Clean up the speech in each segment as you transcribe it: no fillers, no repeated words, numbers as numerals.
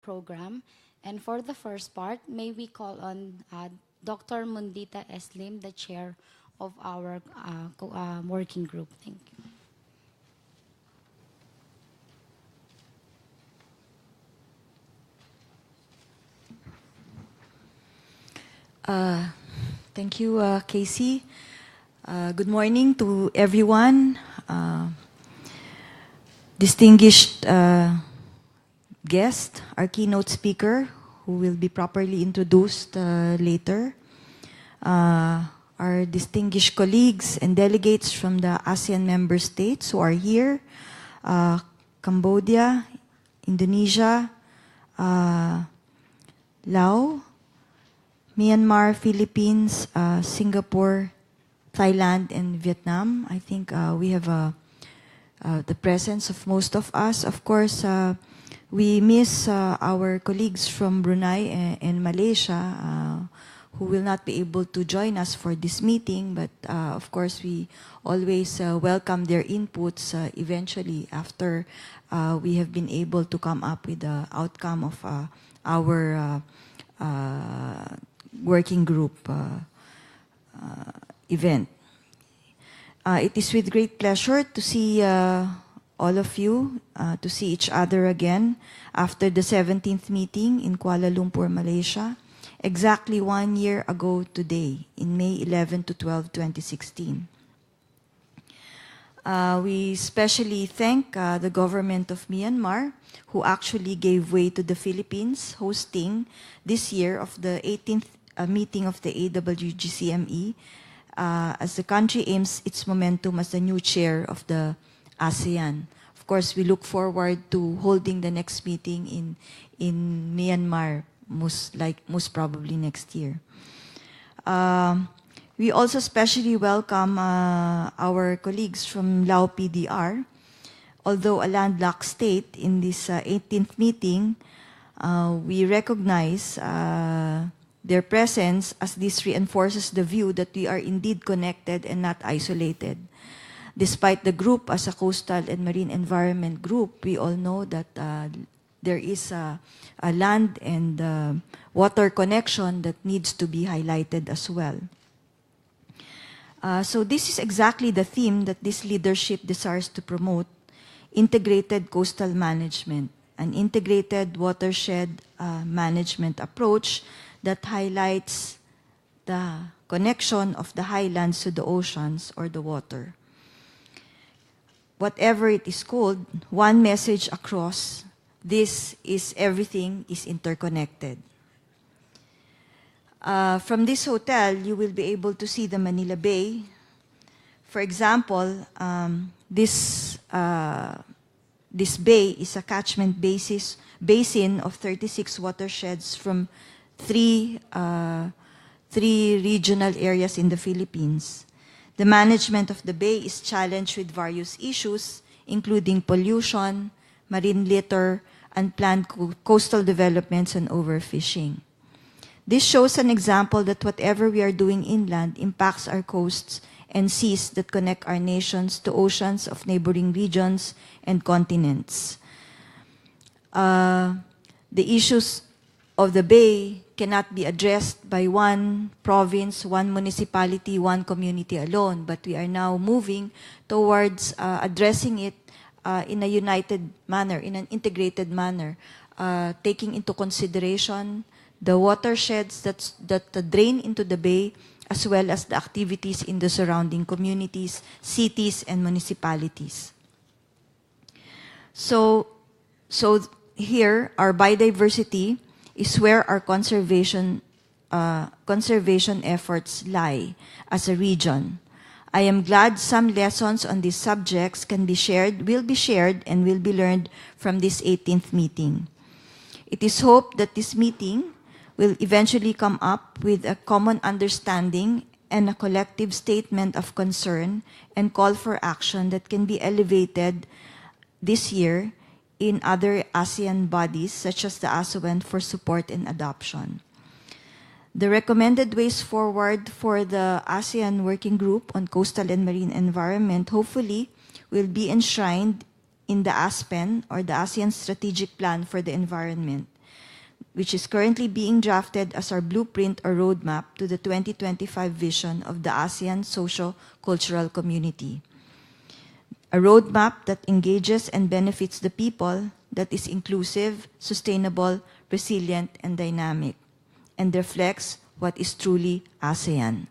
program. And for the first part, may we call on Dr. Mundita Eslim, the chair of our working group. Thank you. Thank you, Casey. Good morning to everyone. Distinguished guest, our keynote speaker, who will be properly introduced later. Our distinguished colleagues and delegates from the ASEAN member states who are here, Cambodia, Indonesia, Laos, Myanmar, Philippines, Singapore, Thailand, and Vietnam. I think we have the presence of most of us. Of course, we miss our colleagues from Brunei and Malaysia who will not be able to join us for this meeting, but of course we always welcome their inputs eventually after we have been able to come up with the outcome of our working group event. It is with great pleasure to see all of you, to see each other again after the 17th meeting in Kuala Lumpur, Malaysia, exactly 1 year ago today, in May 11 to 12, 2016. We especially thank the government of Myanmar, who actually gave way to the Philippines, hosting this year of the 18th meeting of the AWGCME, as the country aims its momentum as the new chair of the ASEAN. Of course, we look forward to holding the next meeting in Myanmar, most probably next year. We also especially welcome our colleagues from Laos PDR. Although a landlocked state, in this 18th meeting, we recognize their presence, as this reinforces the view that we are indeed connected and not isolated. Despite the group as a coastal and marine environment group, we all know that there is a land and water connection that needs to be highlighted as well. So this is exactly the theme that this leadership desires to promote: integrated coastal management, an integrated watershed management approach that highlights the connection of the highlands to the oceans or the water. Whatever it is called, one message across: this is everything is interconnected. From this hotel, you will be able to see the Manila Bay. For example, this bay is a catchment basin of 36 watersheds from three regional areas in the Philippines. The management of the bay is challenged with various issues, including pollution, marine litter, unplanned coastal developments, and overfishing. This shows an example that whatever we are doing inland impacts our coasts and seas that connect our nations to oceans of neighboring regions and continents. The issues of the bay cannot be addressed by one province, one municipality, one community alone, but we are now moving towards addressing it in a united manner, in an integrated manner, taking into consideration the watersheds that drain into the bay, as well as the activities in the surrounding communities, cities, and municipalities. So here, our biodiversity is where our conservation efforts lie as a region. I am glad some lessons on these subjects will be shared, and will be learned from this 18th meeting. It is hoped that this meeting will eventually come up with a common understanding and a collective statement of concern and call for action that can be elevated this year in other ASEAN bodies, such as the ASEAN, for support and adoption. The recommended ways forward for the ASEAN Working Group on Coastal and Marine Environment hopefully will be enshrined in the ASPEN, or the ASEAN Strategic Plan for the Environment. which is currently being drafted as our blueprint or roadmap to the 2025 vision of the ASEAN socio-cultural community. A roadmap that engages and benefits the people, that is inclusive, sustainable, resilient, and dynamic, and reflects what is truly ASEAN.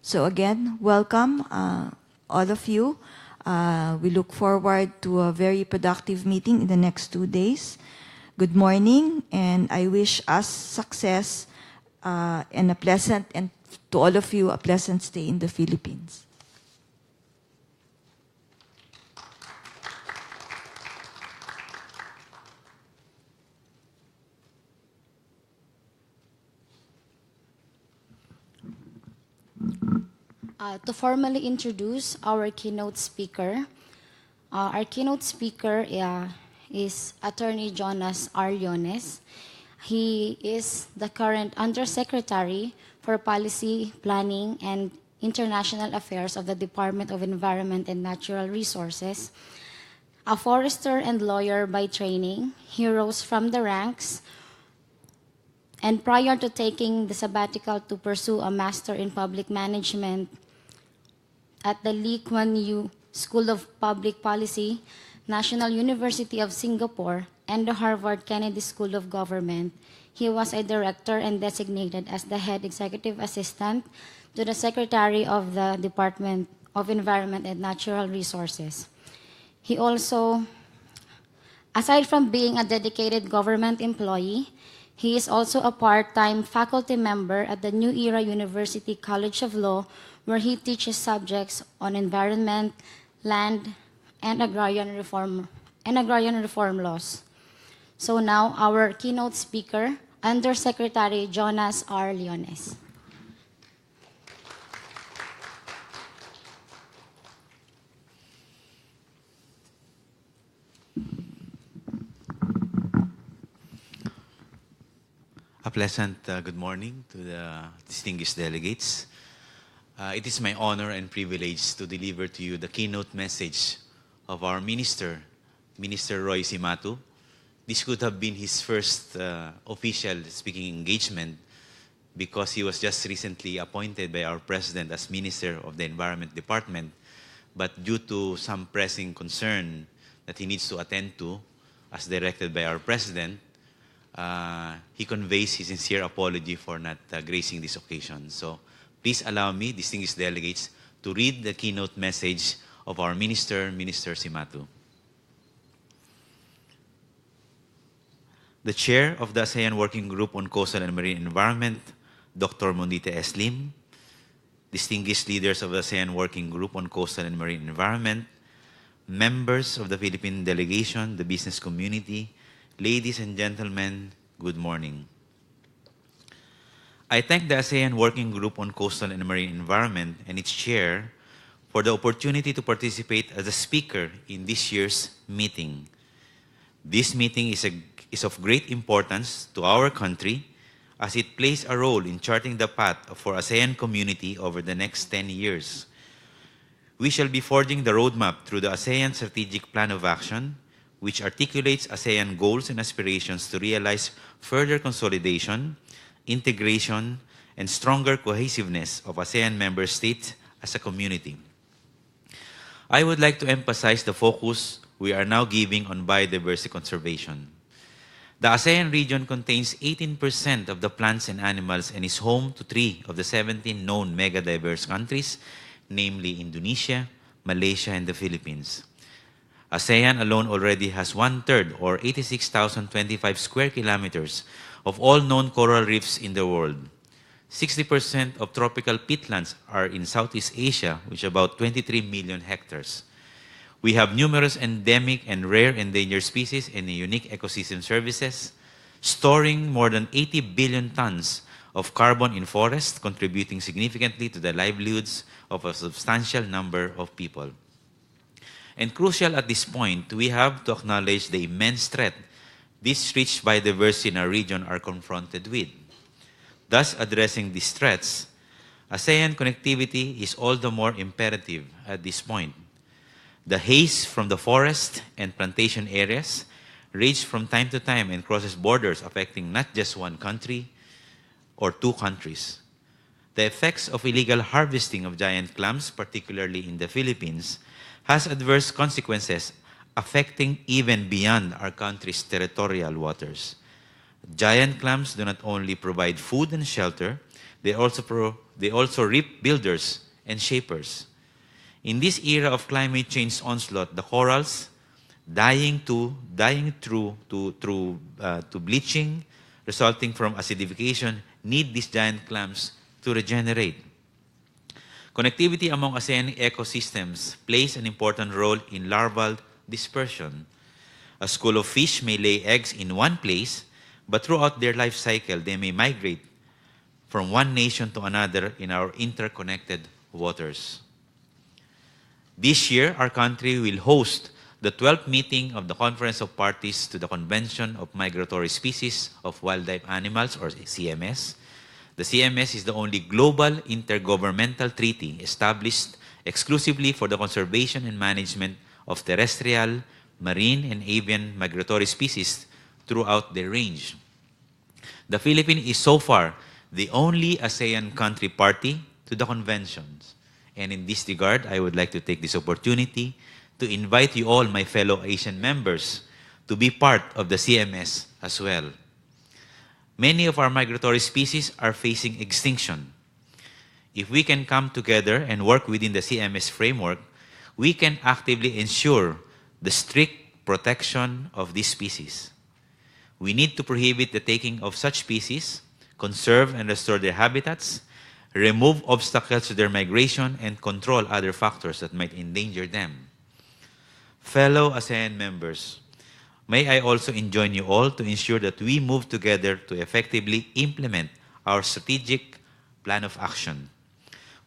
So again, welcome all of you. We look forward to a very productive meeting in the next 2 days. Good morning, and I wish us success and to all of you, a pleasant stay in the Philippines. To formally introduce our keynote speaker, is Attorney Jonas R. Leones. He is the current Undersecretary for Policy, Planning, and International Affairs of the Department of Environment and Natural Resources. A forester and lawyer by training, he rose from the ranks, and prior to taking the sabbatical to pursue a Master in Public Management at the Lee Kuan Yew School of Public Policy, National University of Singapore, and the Harvard Kennedy School of Government, he was a director and designated as the head executive assistant to the Secretary of the Department of Environment and Natural Resources. He also, aside from being a dedicated government employee, he is also a part-time faculty member at the New Era University College of Law, where he teaches subjects on environment, land, and agrarian reform laws. So now, our keynote speaker, Undersecretary Jonas R. Leones. A pleasant good morning to the distinguished delegates. It is my honor and privilege to deliver to you the keynote message of our Minister Roy Cimatu. This could have been his first official speaking engagement because he was just recently appointed by our President as Minister of the Environment Department. But due to some pressing concern that he needs to attend to, as directed by our President, he conveys his sincere apology for not gracing this occasion. So please allow me, distinguished delegates, to read the keynote message of our Minister Cimatu. The Chair of the ASEAN Working Group on Coastal and Marine Environment, Dr. Mundita S. Lim, distinguished leaders of the ASEAN Working Group on Coastal and Marine Environment, members of the Philippine delegation, the business community, ladies and gentlemen, good morning. I thank the ASEAN Working Group on Coastal and Marine Environment and its chair for the opportunity to participate as a speaker in this year's meeting. This meeting is of great importance to our country as it plays a role in charting the path for ASEAN community over the next 10 years. We shall be forging the roadmap through the ASEAN Strategic Plan of Action, which articulates ASEAN goals and aspirations to realize further consolidation, integration, and stronger cohesiveness of ASEAN member states as a community. I would like to emphasize the focus we are now giving on biodiversity conservation. The ASEAN region contains 18% of the plants and animals and is home to 3 of the 17 known mega-diverse countries, namely Indonesia, Malaysia, and the Philippines. ASEAN alone already has 1/3 or 86,025 square kilometers of all known coral reefs in the world. 60% of tropical peatlands are in Southeast Asia, which is about 23 million hectares. We have numerous endemic and rare endangered species and unique ecosystem services, storing more than 80 billion tons of carbon in forests, contributing significantly to the livelihoods of a substantial number of people. And crucial at this point, we have to acknowledge the immense threat these rich biodiversity in our region are confronted with. Thus, addressing these threats, ASEAN connectivity is all the more imperative at this point. The haze from the forest and plantation areas raged from time to time and crosses borders, affecting not just one country or two countries. The effects of illegal harvesting of giant clams, particularly in the Philippines, has adverse consequences affecting even beyond our country's territorial waters. Giant clams do not only provide food and shelter, they also reap builders and shapers. In this era of climate change onslaught, the corals dying through bleaching resulting from acidification need these giant clams to regenerate. Connectivity among oceanic ecosystems plays an important role in larval dispersion. A school of fish may lay eggs in one place, but throughout their life cycle, they may migrate from one nation to another in our interconnected waters. This year, our country will host the 12th meeting of the Conference of Parties to the Convention of Migratory Species of Wildlife Animals, or CMS. The CMS is the only global intergovernmental treaty established exclusively for the conservation and management of terrestrial, marine, and avian migratory species throughout their range. The Philippines is so far the only ASEAN country party to the conventions. And in this regard, I would like to take this opportunity to invite you all, my fellow Asian members, to be part of the CMS as well. Many of our migratory species are facing extinction. If we can come together and work within the CMS framework, we can actively ensure the strict protection of these species. We need to prohibit the taking of such species, conserve and restore their habitats, remove obstacles to their migration, and control other factors that might endanger them. Fellow ASEAN members, may I also enjoin you all to ensure that we move together to effectively implement our strategic plan of action.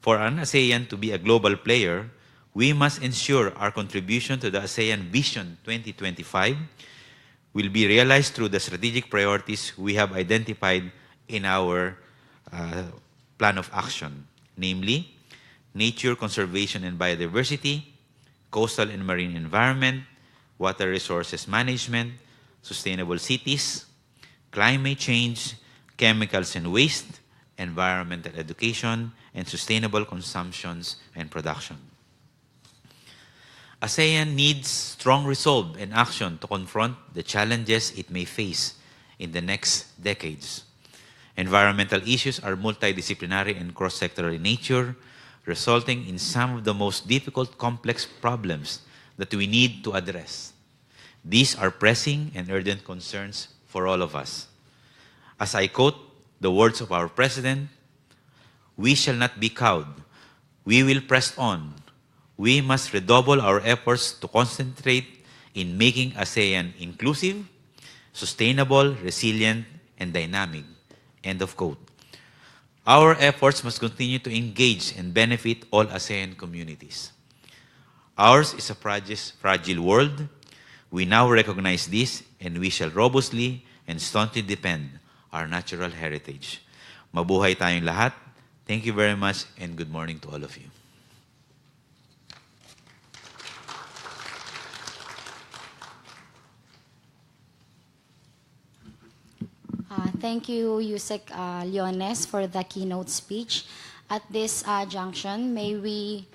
For an ASEAN to be a global player, we must ensure our contribution to the ASEAN Vision 2025 will be realized through the strategic priorities we have identified in our plan of action, namely nature conservation and biodiversity, coastal and marine environment, water resources management, sustainable cities, climate change, chemicals and waste, environmental education, and sustainable consumptions and production. ASEAN needs strong resolve and action to confront the challenges it may face in the next decades. Environmental issues are multidisciplinary and cross-sectoral in nature, resulting in some of the most difficult, complex problems that we need to address. These are pressing and urgent concerns for all of us. As I quote the words of our President, "We shall not be cowed. We will press on. We must redouble our efforts to concentrate in making ASEAN inclusive, sustainable, resilient, and dynamic." End of quote. Our efforts must continue to engage and benefit all ASEAN communities. Ours is a fragile world. We now recognize this, and we shall robustly and staunchly defend our natural heritage. Mabuhay tayong lahat. Thank you very much, and good morning to all of you. Thank you, Yusek Leones, for the keynote speech. At this junction, may we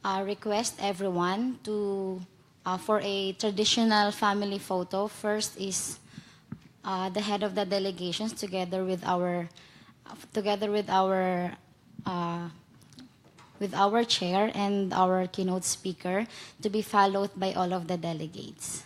request everyone to for a traditional family photo. First is the head of the delegations together with our chair and our keynote speaker, to be followed by all of the delegates.